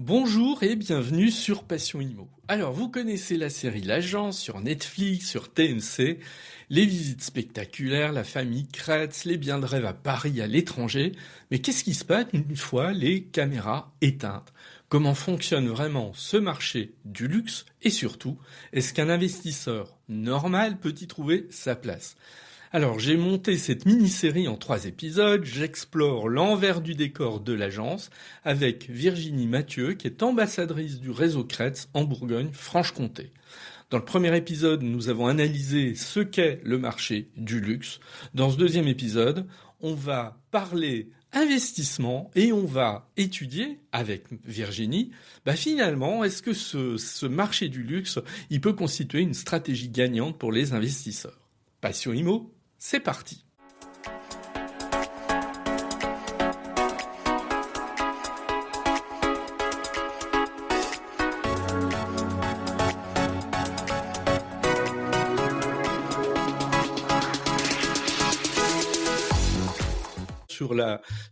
Bonjour et bienvenue sur Passion Immo. Alors, vous connaissez la série L'Agence sur Netflix, sur TMC, les visites spectaculaires, la famille Kretz, les biens de rêve à Paris, à l'étranger. Mais qu'est-ce qui se passe une fois les caméras éteintes? Comment fonctionne vraiment ce marché du luxe? Et surtout, est-ce qu'un investisseur normal peut y trouver sa place? Alors, j'ai monté cette mini-série en 3 épisodes. J'explore l'envers du décor de l'agence avec Virginie Mathieu, qui est ambassadrice du réseau Kretz en Bourgogne-Franche-Comté. Dans le premier épisode, nous avons analysé ce qu'est le marché du luxe. Dans ce deuxième épisode, on va parler investissement et on va étudier avec Virginie, finalement, est-ce que ce marché du luxe, il peut constituer une stratégie gagnante pour les investisseurs? Passion Immo, c'est parti.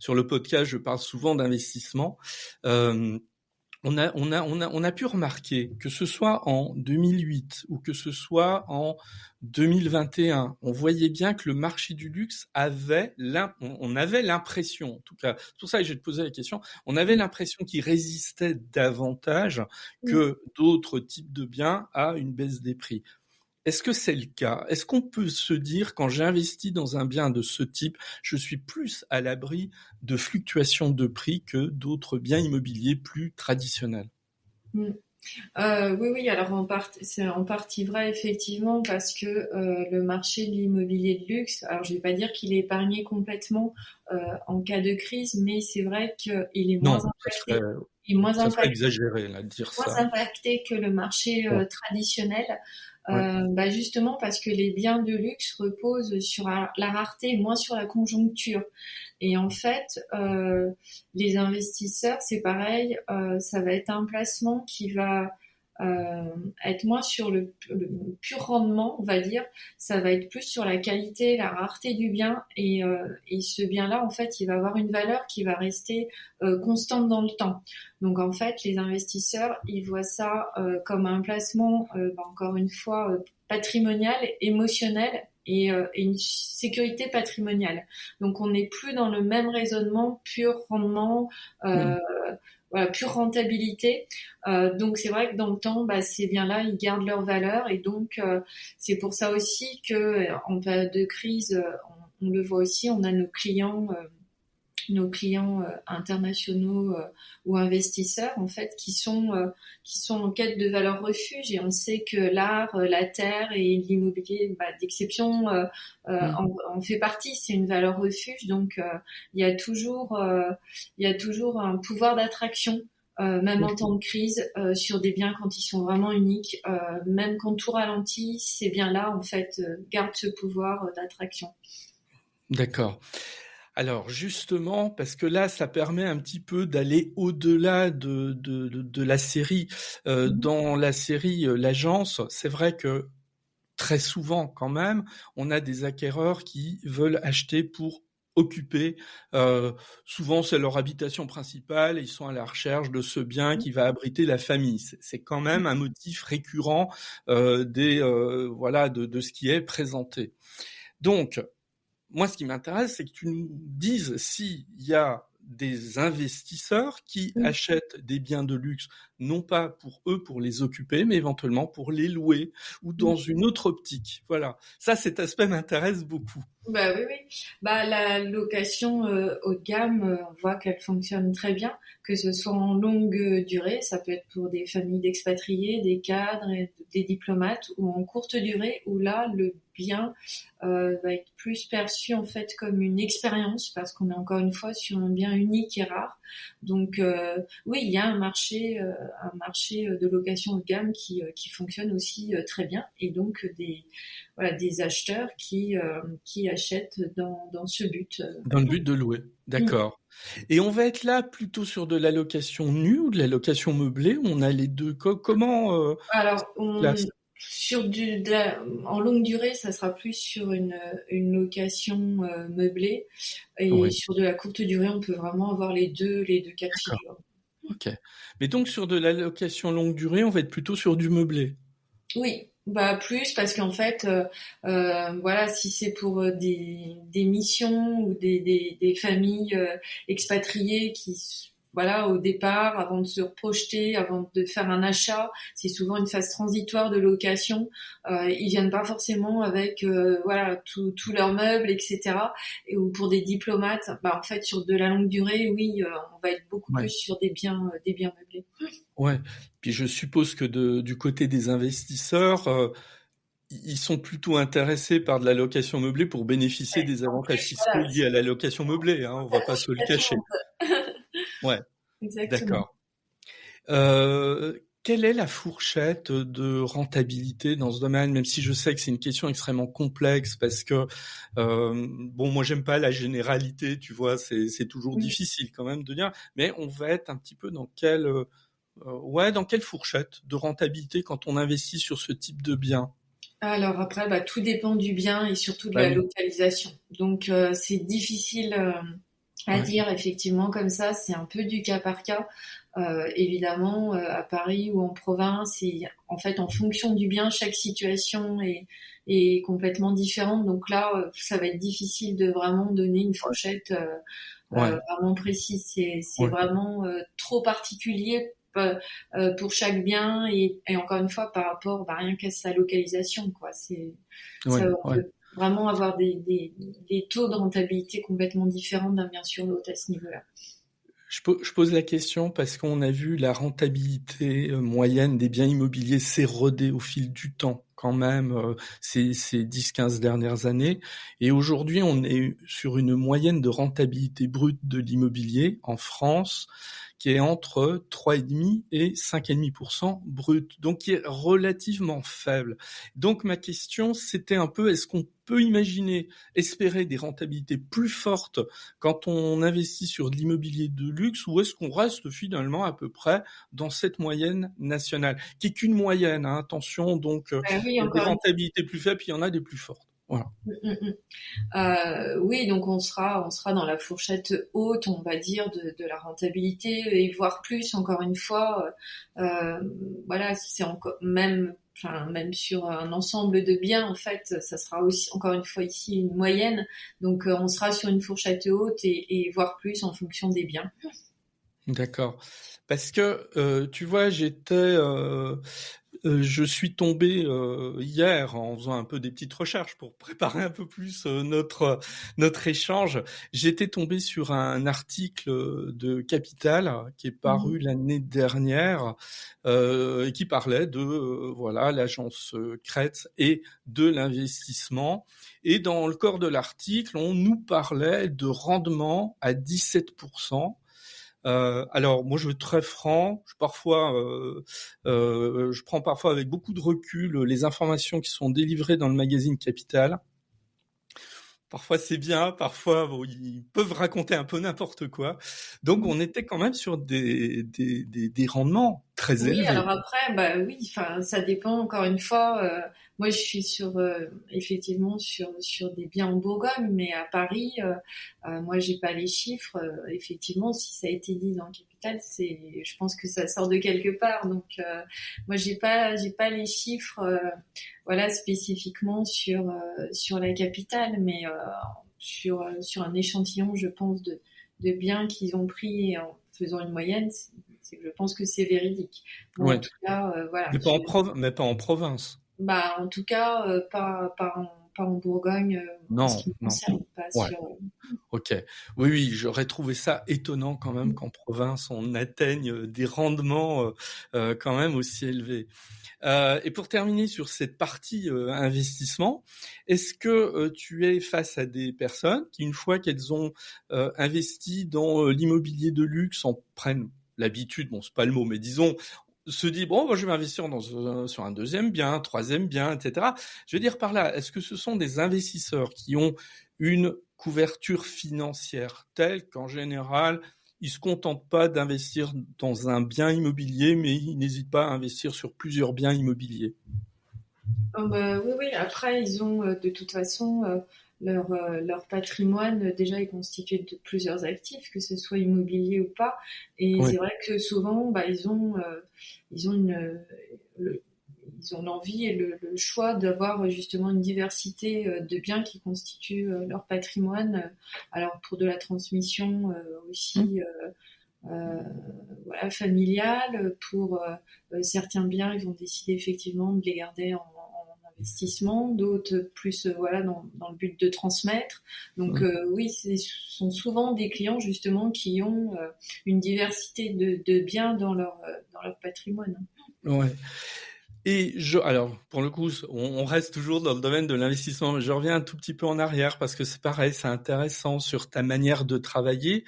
Sur le podcast, je parle souvent d'investissement. On a pu remarquer que ce soit en 2008 ou que ce soit en 2021, on voyait bien que le marché du luxe on avait l'impression, en tout cas, c'est pour ça que je vais te poser la question, on avait l'impression qu'il résistait davantage que d'autres types de biens à une baisse des prix. Est-ce que c'est le cas? Est-ce qu'on peut se dire, quand j'investis dans un bien de ce type, je suis plus à l'abri de fluctuations de prix que d'autres biens immobiliers plus traditionnels? Oui, alors c'est en partie vrai effectivement parce que le marché de l'immobilier de luxe, alors je vais pas dire qu'il est épargné complètement en cas de crise, mais c'est vrai qu'il est moins impacté. Ça serait exagéré là, de dire moins ça. impacté que le marché traditionnel. Justement parce que les biens de luxe reposent sur la rareté et moins sur la conjoncture. Et en fait, les investisseurs, c'est pareil, ça va être un placement qui va être moins sur le pur rendement, on va dire. Ça va être plus sur la qualité, la rareté du bien. Et ce bien-là, en fait, il va avoir une valeur qui va rester constante dans le temps. Donc, en fait, les investisseurs, ils voient ça comme un placement, encore une fois, patrimonial, émotionnel et une sécurité patrimoniale. Donc, on n'est plus dans le même raisonnement pur rendement, pure rentabilité. Donc, c'est vrai que dans le temps, ces biens-là, ils gardent leur valeur. Et donc, c'est pour ça aussi que en période de crise, on le voit aussi, on a nos clients internationaux ou investisseurs en fait qui sont en quête de valeur refuge, et on sait que l'art, la terre et l'immobilier d'exception en fait partie. C'est une valeur refuge, donc il y a toujours un pouvoir d'attraction. Même en temps de crise, sur des biens quand ils sont vraiment uniques, même quand tout ralentit, ces biens-là en fait gardent ce pouvoir d'attraction. D'accord. Alors justement, parce que là, ça permet un petit peu d'aller au-delà de la série. Dans la série L'Agence, c'est vrai que très souvent quand même, on a des acquéreurs qui veulent acheter pour occuper. Souvent, c'est leur habitation principale et ils sont à la recherche de ce bien qui va abriter la famille. C'est quand même un motif récurrent de ce qui est présenté. Donc, moi, ce qui m'intéresse, c'est que tu nous dises s'il y a des investisseurs qui achètent des biens de luxe, non pas pour eux, pour les occuper, mais éventuellement pour les louer ou dans une autre optique. Voilà. Ça, cet aspect m'intéresse beaucoup. Oui. La location haut de gamme, on voit qu'elle fonctionne très bien, que ce soit en longue durée, ça peut être pour des familles d'expatriés, des cadres, des diplomates, ou en courte durée, où là, le bien va être plus perçu en fait comme une expérience, parce qu'on est encore une fois sur un bien unique et rare. Donc oui, il y a un marché de location haut de gamme qui fonctionne aussi très bien, et donc des acheteurs qui achètent dans ce but. Dans le but de louer, d'accord. Et on va être là plutôt sur de la location nue ou de la location meublée? On a les deux. Comment Alors, en longue durée, ça sera plus sur une location meublée, et sur de la courte durée, on peut vraiment avoir les deux cas de figure. Ok. Mais donc sur de la location longue durée, on va être plutôt sur du meublé. Oui, bah plus parce qu'en fait, voilà, si c'est pour des missions ou des familles expatriées voilà, au départ, avant de se projeter, avant de faire un achat, c'est souvent une phase transitoire de location. Ils viennent pas forcément avec voilà tout leurs meubles, etc. Ou pour des diplomates, bah en fait sur de la longue durée, oui, on va être beaucoup Ouais. plus sur des biens meublés. Ouais. Puis je suppose que du côté des investisseurs, ils sont plutôt intéressés par de la location meublée pour bénéficier des En avantages plus, fiscaux voilà, liés à la location meublée, hein, on va pas se le cacher. consultation. Ouais, Exactement. d'accord. Quelle est la fourchette de rentabilité dans ce domaine, même si je sais que c'est une question extrêmement complexe parce que bon, moi j'aime pas la généralité, tu vois, c'est toujours Oui. difficile quand même de dire, mais on va être un petit peu dans dans quelle fourchette de rentabilité quand on investit sur ce type de bien? Alors après, bah, tout dépend du bien et surtout de Bah la oui, localisation. Donc c'est difficile à ouais, dire effectivement comme ça. C'est un peu du cas par cas. Évidemment, à Paris ou en province, et en fait, en fonction du bien, chaque situation est complètement différente. Donc là, ça va être difficile de vraiment donner une fourchette ouais, vraiment précise. C'est ouais, vraiment trop particulier pour chaque bien et encore une fois par rapport bah, rien qu'à sa localisation quoi. ouais, On ouais. peut vraiment avoir des taux de rentabilité complètement différents d'un bien sur l'autre à ce niveau-là. Je pose la question parce qu'on a vu la rentabilité moyenne des biens immobiliers s'éroder au fil du temps quand même ces 10-15 dernières années. Et aujourd'hui, on est sur une moyenne de rentabilité brute de l'immobilier en France qui est entre 3,5 et 5,5% brut, donc qui est relativement faible. Donc ma question, c'était un peu, est-ce qu'on peut imaginer, espérer des rentabilités plus fortes quand on investit sur de l'immobilier de luxe, ou est-ce qu'on reste finalement à peu près dans cette moyenne nationale, qui est qu'une moyenne, hein, attention, donc Oui, il y a des encore une rentabilités plus faibles, puis il y en a des plus fortes. Voilà. fois. Oui, donc on sera dans la fourchette haute, on va dire, de la rentabilité et voire plus. Encore une fois, voilà, c'est encore même, enfin même sur un ensemble de biens, en fait, ça sera aussi encore une fois ici une moyenne. Donc on sera sur une fourchette haute et voire plus en fonction des biens. D'accord. Parce que tu vois, je suis tombé hier en faisant un peu des petites recherches pour préparer un peu plus notre échange. J'étais tombé sur un article de Capital qui est Mhm. paru l'année dernière et qui parlait de voilà l'agence Kretz et de l'investissement. Et dans le corps de l'article, on nous parlait de rendement à 17%. Alors moi je veux être très franc, je prends parfois avec beaucoup de recul les informations qui sont délivrées dans le magazine Capital. Parfois c'est bien, parfois bon, ils peuvent raconter un peu n'importe quoi. Donc on était quand même sur des rendements très Oui, élevés. alors après, bah oui, enfin, ça dépend encore une fois. Moi, je suis sur effectivement sur des biens en Bourgogne, mais à Paris, moi, j'ai pas les chiffres. Effectivement, si ça a été dit dans le Capital, je pense que ça sort de quelque part. Donc, moi, j'ai pas les chiffres, voilà, spécifiquement sur la capitale, mais sur un échantillon, je pense de biens qu'ils ont pris en faisant une moyenne. Je pense que c'est véridique. Bon, en Ouais, tout cas, voilà. mais pas en province. Bah, en tout cas, pas en Bourgogne, en ce Non, qui me non. concerne, pas Ouais. sur. Ok. Oui, oui, j'aurais trouvé ça étonnant quand même qu'en province on atteigne des rendements quand même aussi élevés. Et pour terminer sur cette partie investissement, est-ce que tu es face à des personnes qui, une fois qu'elles ont investi dans l'immobilier de luxe, en prennent l'habitude, bon, c'est pas le mot, mais disons, se dit bon, moi, je vais investir sur un deuxième bien, un troisième bien, etc. Je veux dire par là, est-ce que ce sont des investisseurs qui ont une couverture financière telle qu'en général ils se contentent pas d'investir dans un bien immobilier, mais ils n'hésitent pas à investir sur plusieurs biens immobiliers. Bah, oui, oui. Après, ils ont de toute façon leur patrimoine déjà est constitué de plusieurs actifs, que ce soit immobilier ou pas. Et Oui. c'est vrai que souvent, ils ont l'envie et le choix d'avoir justement une diversité de biens qui constituent leur patrimoine. Alors pour de la transmission aussi. Voilà, familiale. Pour certains biens, ils vont décider effectivement de les garder en investissement, d'autres plus voilà dans le but de transmettre. Donc oui, ce sont souvent des clients justement qui ont une diversité de biens dans leur patrimoine. Ouais. Et alors, pour le coup, on reste toujours dans le domaine de l'investissement, mais je reviens un tout petit peu en arrière parce que c'est pareil, c'est intéressant sur ta manière de travailler.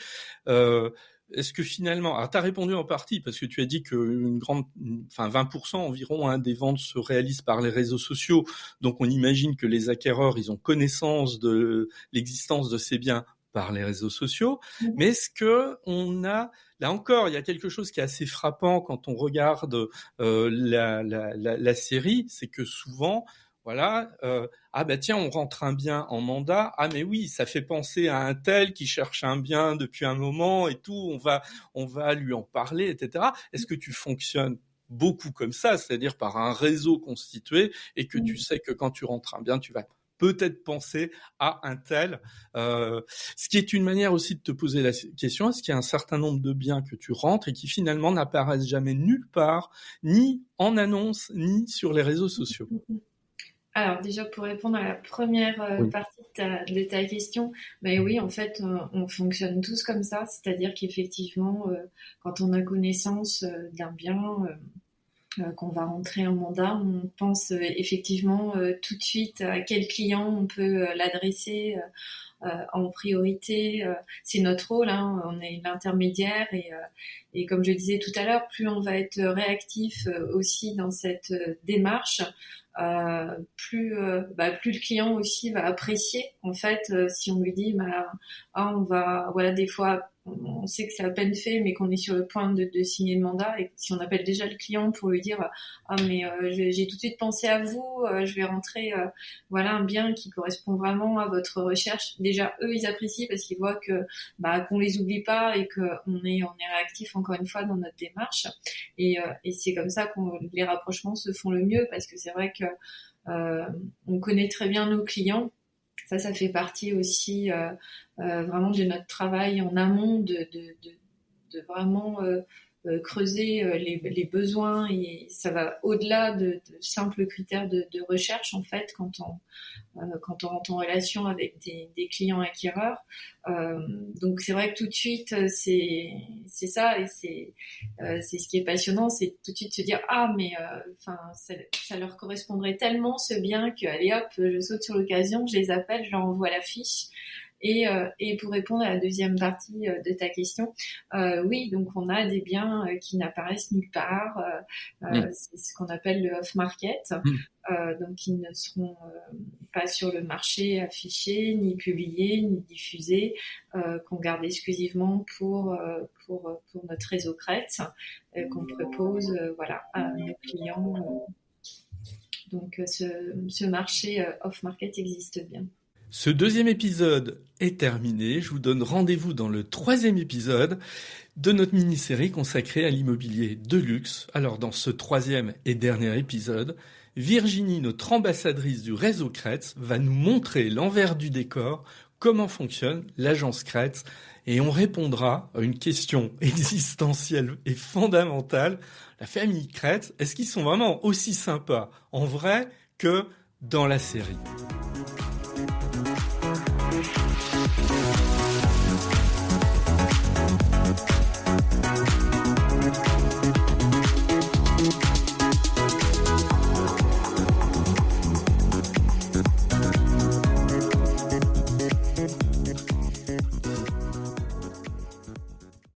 Est-ce que finalement, alors t'as répondu en partie parce que tu as dit que 20% environ des ventes se réalisent par les réseaux sociaux. Donc on imagine que les acquéreurs, ils ont connaissance de l'existence de ces biens par les réseaux sociaux. Mais est-ce que là encore, il y a quelque chose qui est assez frappant quand on regarde la série, c'est que souvent, voilà, tiens, on rentre un bien en mandat, mais oui, ça fait penser à un tel qui cherche un bien depuis un moment et tout, on va lui en parler, etc. Est-ce que tu fonctionnes beaucoup comme ça, c'est-à-dire par un réseau constitué et que tu sais que quand tu rentres un bien, tu vas peut-être penser à un tel, ce qui est une manière aussi de te poser la question, est-ce qu'il y a un certain nombre de biens que tu rentres et qui finalement n'apparaissent jamais nulle part, ni en annonce, ni sur les réseaux sociaux? Alors déjà pour répondre à la première partie de ta question, oui, en fait on fonctionne tous comme ça, c'est-à-dire qu'effectivement quand on a connaissance d'un bien qu'on va rentrer en mandat, on pense effectivement tout de suite à quel client on peut l'adresser en priorité. C'est notre rôle, on est l'intermédiaire et comme je disais tout à l'heure, plus on va être réactif aussi dans cette démarche, plus le client aussi va apprécier en fait si on lui dit on va voilà des fois on sait que c'est à peine fait mais qu'on est sur le point de signer le mandat et si on appelle déjà le client pour lui dire j'ai tout de suite pensé à vous, je vais rentrer voilà un bien qui correspond vraiment à votre recherche, déjà eux ils apprécient parce qu'ils voient que qu'on les oublie pas et que on est réactif encore une fois dans notre démarche et c'est comme ça que les rapprochements se font le mieux parce que c'est vrai que on connaît très bien nos clients. Ça fait partie aussi vraiment de notre travail en amont de vraiment creuser les besoins et ça va au-delà de simples critères de recherche en fait quand on rentre en relation avec des clients acquéreurs. Donc c'est vrai que tout de suite c'est ça et c'est ce qui est passionnant, c'est tout de suite se dire ça leur correspondrait tellement ce bien que allez hop je saute sur l'occasion, je les appelle, je leur envoie la fiche. Et pour répondre à la deuxième partie de ta question, oui, donc on a des biens qui n'apparaissent nulle part. C'est ce qu'on appelle le off-market. Donc ils ne seront pas sur le marché affichés, ni publiés, ni diffusés, qu'on garde exclusivement pour notre réseau Crête, qu'on propose à nos clients. Donc ce marché off-market existe bien. Ce deuxième épisode est terminé. Je vous donne rendez-vous dans le troisième épisode de notre mini-série consacrée à l'immobilier de luxe. Alors, dans ce troisième et dernier épisode, Virginie, notre ambassadrice du réseau Crête, va nous montrer l'envers du décor, comment fonctionne l'agence Crête, et on répondra à une question existentielle et fondamentale. La famille Crête, est-ce qu'ils sont vraiment aussi sympas en vrai que dans la série ?